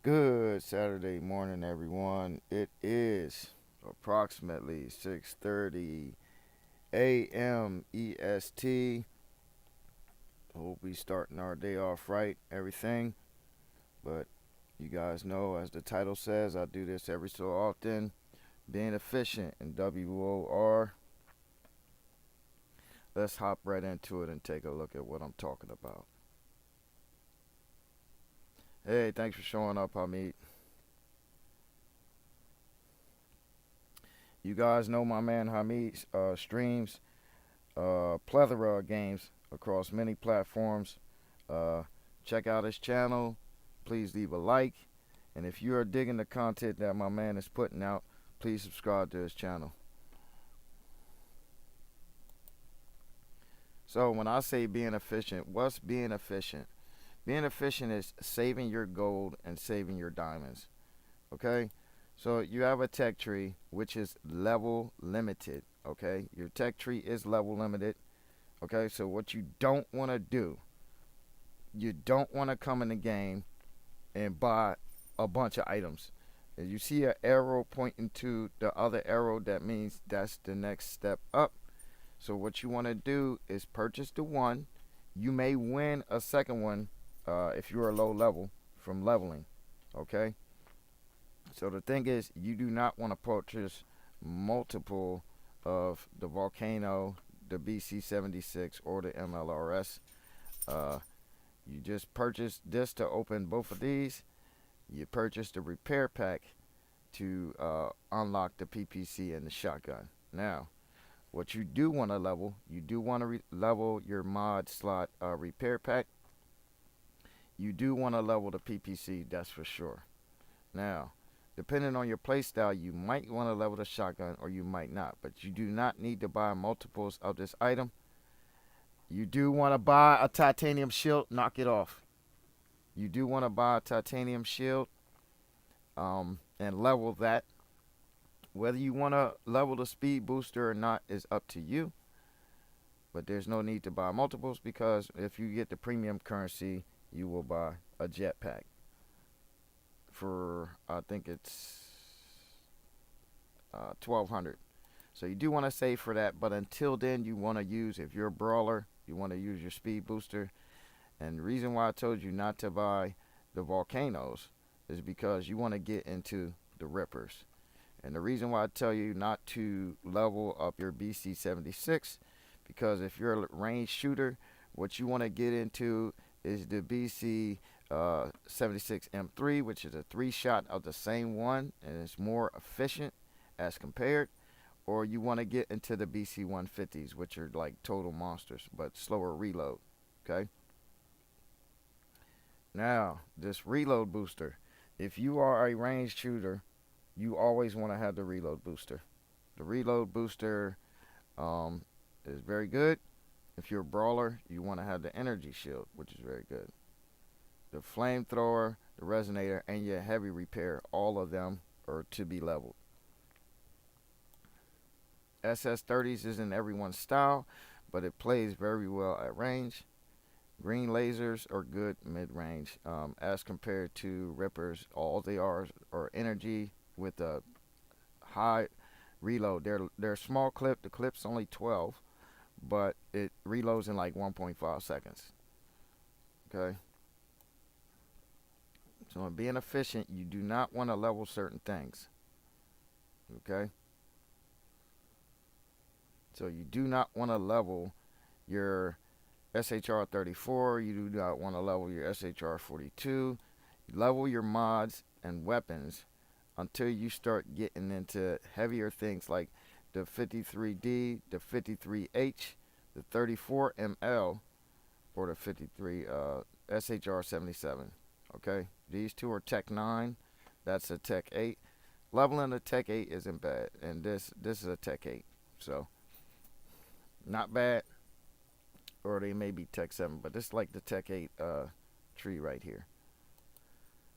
Good Saturday morning, everyone. It is approximately 6:30 a.m. EST. Hope we starting our day off right, everything. But you guys know, as the title says, I do this every so often. Being efficient in WoR. Let's hop right into it and take a look at what I'm talking about. Hey, thanks for showing up, Hamid. You guys know my man Hamid streams plethora of games across many platforms. Uh, Check out his channel. Please leave a like. And if you are digging the content that my man is putting out, please subscribe to his channel. So, when I say being efficient, what's being efficient? Being efficient is saving your gold and saving your diamonds. Okay? So, you have a tech tree which is level limited. Okay? Your tech tree is level limited. Okay? So, what you don't want to do, you don't want to come in the game and buy a bunch of items. If you see an arrow pointing to the other arrow, that means that's the next step up. So what you want to do is purchase the one. You may win a second one if you're a low level from leveling. Okay. So the thing is, you do not want to purchase multiple of the volcano, the BC76, or the MLRS. Uh, you just purchase this to open both of these. You purchase the repair pack to unlock the PPC and the shotgun. Now, what you do want to level, you do want to level your mod slot repair pack. You do want to level the PPC, that's for sure. Now, depending on your playstyle, you might want to level the shotgun or you might not, but you do not need to buy multiples of this item. You do want to buy a titanium shield, knock it off. You do want to buy a titanium shield and level that. Whether you want to level the speed booster or not is up to you. But there's no need to buy multiples because if you get the premium currency, you will buy a jetpack for I think it's 1200. So you do want to save for that, but until then, you want to use, if you're a brawler, you want to use your speed booster. And the reason why I told you not to buy the volcanoes is because you want to get into the rippers. And the reason why I tell you not to level up your BC76, because if you're a range shooter, what you want to get into is the BC 76 M3, which is a 3-shot of the same one, and it's more efficient as compared. Or you want to get into the BC 150s, which are like total monsters, but slower reload. Okay? Now, this reload booster, if you are a ranged shooter, you always want to have the reload booster. The reload booster is very good. If you're a brawler, you want to have the energy shield, which is very good. The flamethrower, the resonator, and your heavy repair, all of them are to be leveled. SS30s isn't everyone's style, but it plays very well at range. Green lasers are good mid-range as compared to rippers. All they are energy with a high reload. They're small clip. The clip's only 12, but it reloads in like 1.5 seconds. Okay. So in being efficient, you do not want to level certain things. Okay. So you do not want to level your SHR 34. You do not want to level your SHR 42. Level your mods and weapons until you start getting into heavier things like the 53D, the 53H, the 34ML, or the 53 SHR 77. Okay, these two are Tech 9. That's a Tech 8. Leveling a Tech 8 isn't bad, and this is a Tech 8, so not bad. Or they may be Tech 7, but this is like the Tech 8 tree right here.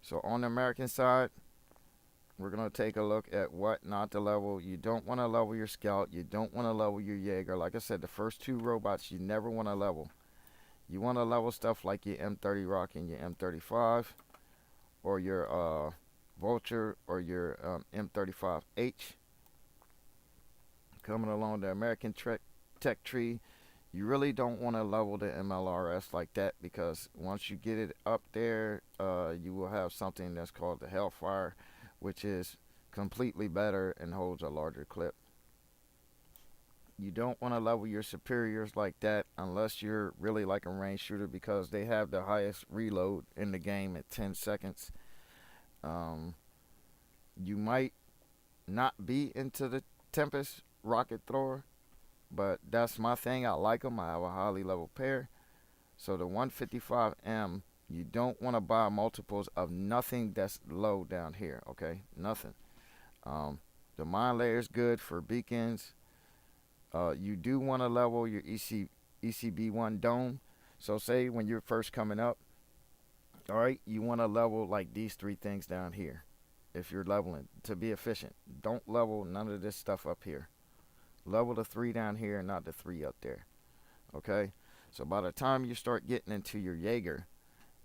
So on the American side, we're going to take a look at what not to level. You don't want to level your Scout. You don't want to level your Jaeger. Like I said, the first two robots you never want to level. You want to level stuff like your M30 Rock and your M35, or your Vulture or your M35H. Coming along the American tech tree, you really don't want to level the MLRS like that, because once you get it up there, you will have something that's called the Hellfire, which is completely better and holds a larger clip. You don't want to level your superiors like that unless you're really like a range shooter, because they have the highest reload in the game at 10 seconds. You might not be into the Tempest rocket thrower, but that's my thing. I like them. I have a highly leveled pair. So the 155M, you don't want to buy multiples of nothing that's low down here, okay? Nothing. The mine layer is good for beacons. You do want to level your ECB1 dome. So say when you're first coming up, all right, you want to level like these three things down here. If you're leveling to be efficient, don't level none of this stuff up here. Level the three down here, not the three up there. Okay, so by the time you start getting into your Jaeger,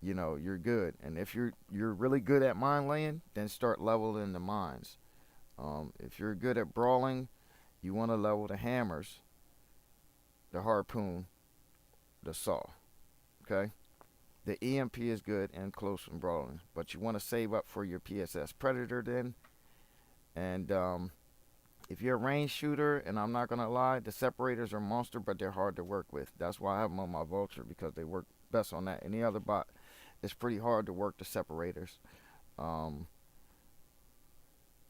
you know you're good. And if you're really good at mine laying, then start leveling the mines. If you're good at brawling, you want to level the hammers, the harpoon, the saw. Okay, the EMP is good and close and brawling, but you want to save up for your PSS Predator then. And if you're a range shooter, and I'm not gonna lie, the separators are monster, but they're hard to work with. That's why I have them on my Vulture, because they work best on that. Any other bot, it's pretty hard to work the separators,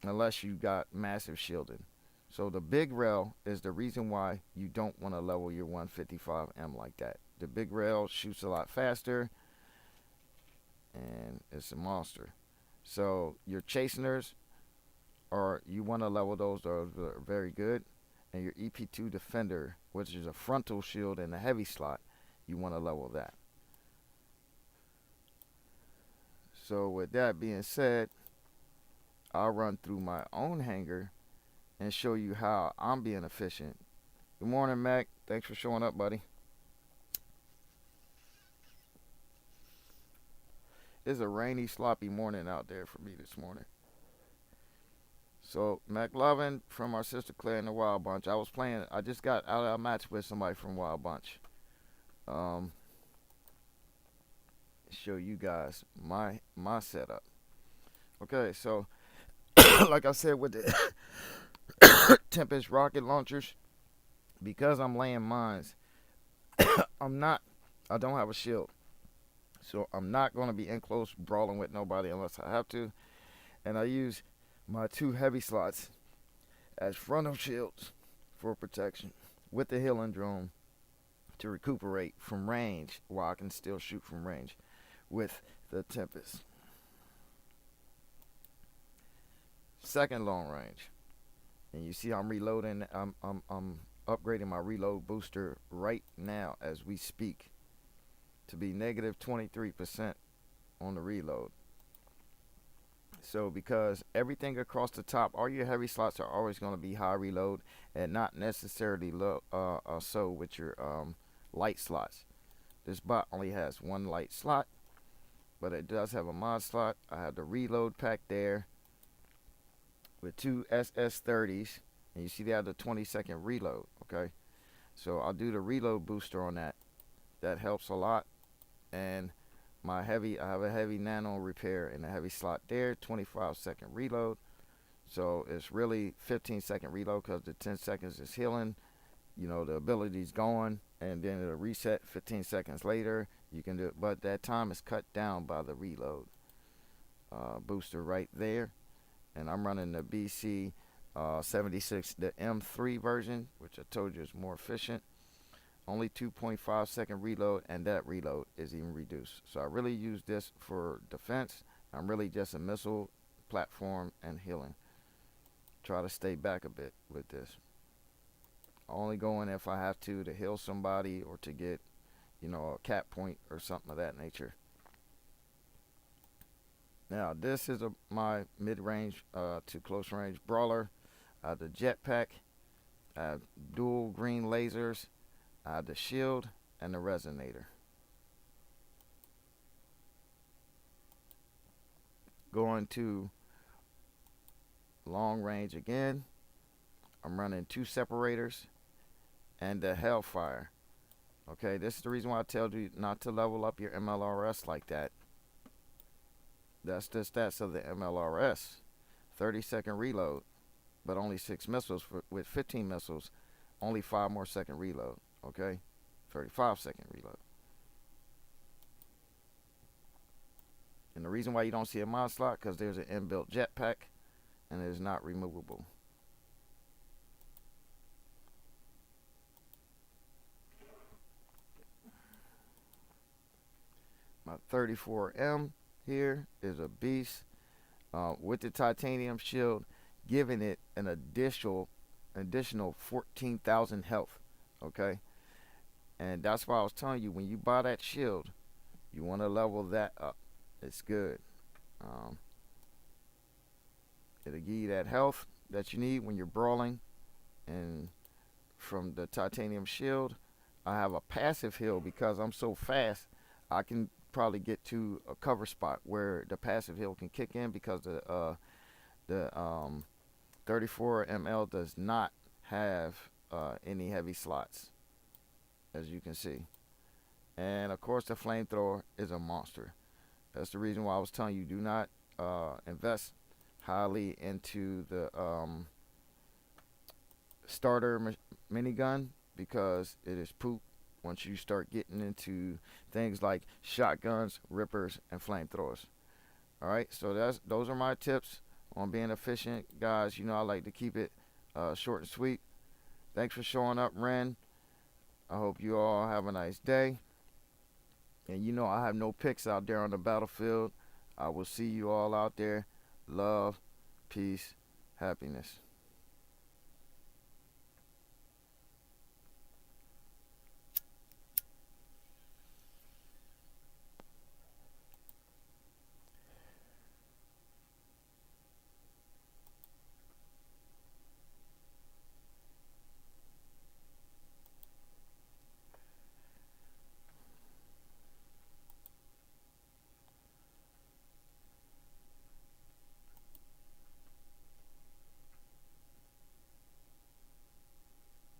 unless you got massive shielding. So the big rail is the reason why you don't want to level your 155M like that. The big rail shoots a lot faster, and it's a monster. So your chasteners, or you want to level those are very good. And your EP2 Defender, which is a frontal shield and a heavy slot, you want to level that. So with that being said, I'll run through my own hangar and show you how I'm being efficient. Good morning, Mac. Thanks for showing up, buddy. It's a rainy, sloppy morning out there for me this morning. So, McLovin from our sister Claire in the Wild Bunch. I just got out of a match with somebody from Wild Bunch. Show you guys my setup. Okay, so like I said with the Tempest rocket launchers, because I'm laying mines, I don't have a shield. So I'm not going to be in close brawling with nobody unless I have to. And I use my two heavy slots as frontal shields for protection, with the healing drone to recuperate from range while I can still shoot from range with the Tempest. Second long range, and you see I'm reloading. I'm upgrading my reload booster right now as we speak to be negative 23% on the reload. So because everything across the top, all your heavy slots are always going to be high reload, and not necessarily low. So with your light slots, this bot only has one light slot, but it does have a mod slot. I have the reload pack there with two SS30s, and you see they have the 20-second reload. Okay, so I'll do the reload booster on that. That helps a lot. And I have a heavy nano repair in a heavy slot there, 25-second reload. So it's really 15-second reload, because the 10 seconds is healing. You know, the ability's going, and then it'll reset 15 seconds later. You can do it, but that time is cut down by the reload booster right there. And I'm running the BC 76, the M3 version, which I told you is more efficient. Only 2.5 second reload, and that reload is even reduced. So I really use this for defense. I'm really just a missile platform and healing. Try to stay back a bit with this. Only go in if I have to heal somebody, or to get, a cap point or something of that nature. Now this is my mid-range to close range brawler. The jetpack, dual green lasers, the shield, and the resonator. going to long range again. I'm running 2 separators and the Hellfire. Okay, this is the reason why I tell you not to level up your MLRS like that. That's the stats of the MLRS. 30-second reload, but only 6 missiles. With 15 missiles, only 5 more second reload. Okay, 35-second reload. And the reason why you don't see a mod slot, because there's an inbuilt jetpack and it is not removable. My 34M here is a beast with the titanium shield, giving it an additional 14,000 health. Okay, and that's why I was telling you, when you buy that shield, you want to level that up. It's good. It'll give you that health that you need when you're brawling. And from the titanium shield, I have a passive heal because I'm so fast. I can probably get to a cover spot where the passive heal can kick in, because the 34 ml does not have any heavy slots, as you can see. And of course, the flamethrower is a monster. That's the reason why I was telling you, do not invest highly into the starter minigun, because it is poop once you start getting into things like shotguns, rippers, and flamethrowers. Alright, so those are my tips on being efficient, guys. You know, I like to keep it short and sweet. Thanks for showing up, Ren. I hope you all have a nice day. And you know, I have no picks out there on the battlefield. I will see you all out there. Love, peace, happiness.